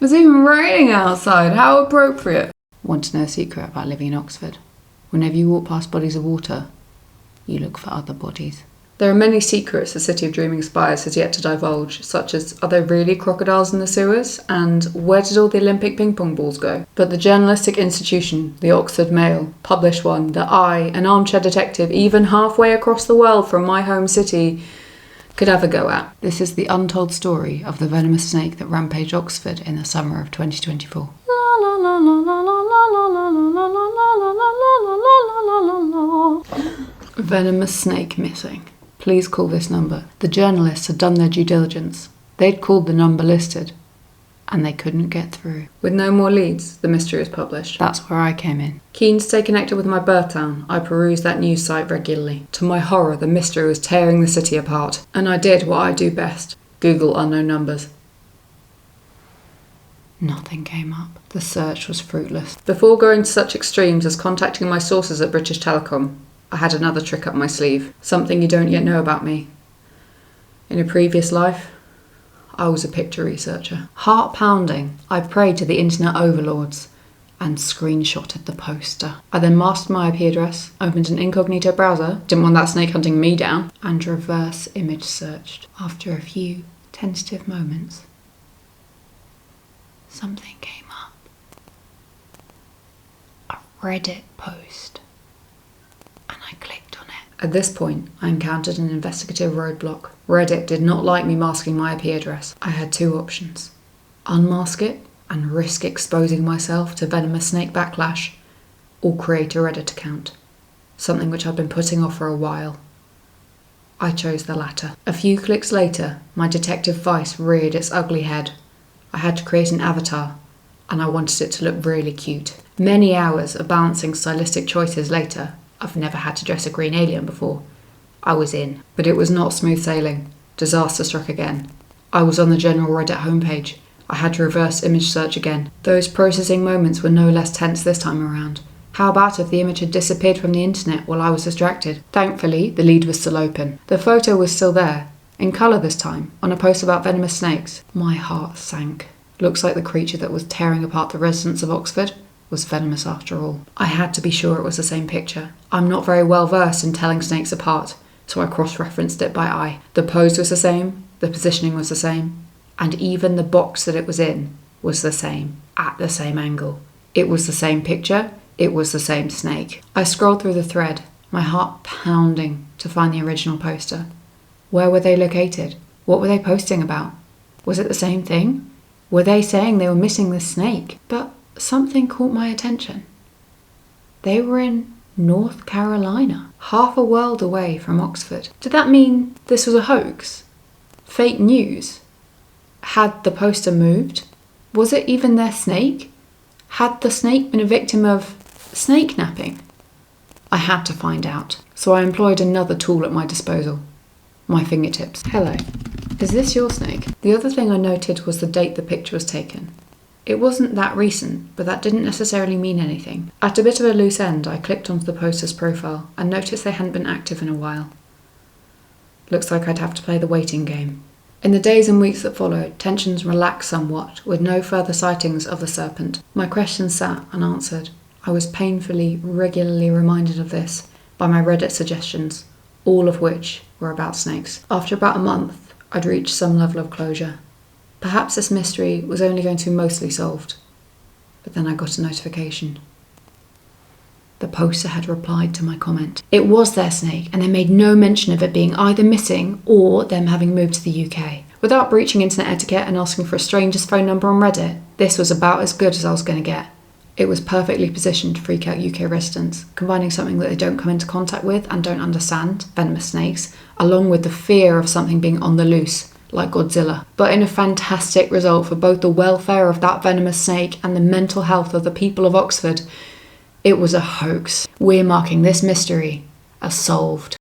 It's even raining outside, how appropriate. Want to know a secret about living in Oxford? Whenever you walk past bodies of water, you look for other bodies. There are many secrets the City of Dreaming Spires has yet to divulge, such as, are there really crocodiles in the sewers? And where did all the Olympic ping pong balls go? But the journalistic institution, the Oxford Mail, published one that I, an armchair detective even halfway across the world from my home city, could have a go at. This is the untold story of the venomous snake that rampaged Oxford in the summer of 2024. Venomous snake missing. Please call this number. The journalists had done their due diligence. They'd called the number listed, and they couldn't get through. With no more leads, the mystery was published. That's where I came in. Keen to stay connected with my birth town, I perused that news site regularly. To my horror, the mystery was tearing the city apart, and I did what I do best: Google unknown numbers. Nothing came up. The search was fruitless. Before going to such extremes as contacting my sources at British Telecom, I had another trick up my sleeve. Something you don't yet know about me. In a previous life, I was a picture researcher. Heart pounding, I prayed to the internet overlords and screenshotted the poster. I then masked my IP address, opened an incognito browser, didn't want that snake hunting me down, and reverse image searched. After a few tentative moments, something came up. A Reddit post. And I clicked on it. At this point, I encountered an investigative roadblock. Reddit did not like me masking my IP address. I had two options: unmask it and risk exposing myself to venomous snake backlash, or create a Reddit account, something which I'd been putting off for a while. I chose the latter. A few clicks later, my detective vice reared its ugly head. I had to create an avatar, and I wanted it to look really cute. Many hours of balancing stylistic choices later, I've never had to dress a green alien before, I was in. But it was not smooth sailing. Disaster struck again. I was on the general Reddit homepage. I had to reverse image search again. Those processing moments were no less tense this time around. How about if the image had disappeared from the internet while I was distracted? Thankfully, the lead was still open. The photo was still there, in colour this time, on a post about venomous snakes. My heart sank. Looks like the creature that was tearing apart the residents of Oxford was venomous after all. I had to be sure it was the same picture. I'm not very well versed in telling snakes apart, so I cross-referenced it by eye. The pose was the same, the positioning was the same, and even the box that it was in was the same, at the same angle. It was the same picture, it was the same snake. I scrolled through the thread, my heart pounding to find the original poster. Where were they located? What were they posting about? Was it the same thing? Were they saying they were missing this snake? But something caught my attention. They were in North Carolina, half a world away from Oxford. Did that mean this was a hoax? Fake news? Had the poster moved? Was it even their snake? Had the snake been a victim of snake napping? I had to find out, so I employed another tool at my disposal: my fingertips. Hello, is this your snake? The other thing I noted was the date the picture was taken. It wasn't that recent, but that didn't necessarily mean anything. At a bit of a loose end, I clicked onto the poster's profile and noticed they hadn't been active in a while. Looks like I'd have to play the waiting game. In the days and weeks that followed, tensions relaxed somewhat, with no further sightings of the serpent. My questions sat unanswered. I was painfully, regularly reminded of this by my Reddit suggestions, all of which were about snakes. After about a month, I'd reached some level of closure. Perhaps this mystery was only going to be mostly solved. But then I got a notification. The poster had replied to my comment. It was their snake, and they made no mention of it being either missing or them having moved to the UK. Without breaching internet etiquette and asking for a stranger's phone number on Reddit, this was about as good as I was going to get. It was perfectly positioned to freak out UK residents, combining something that they don't come into contact with and don't understand, venomous snakes, along with the fear of something being on the loose, like Godzilla. But in a fantastic result for both the welfare of that venomous snake and the mental health of the people of Oxford, it was a hoax. We're marking this mystery as solved.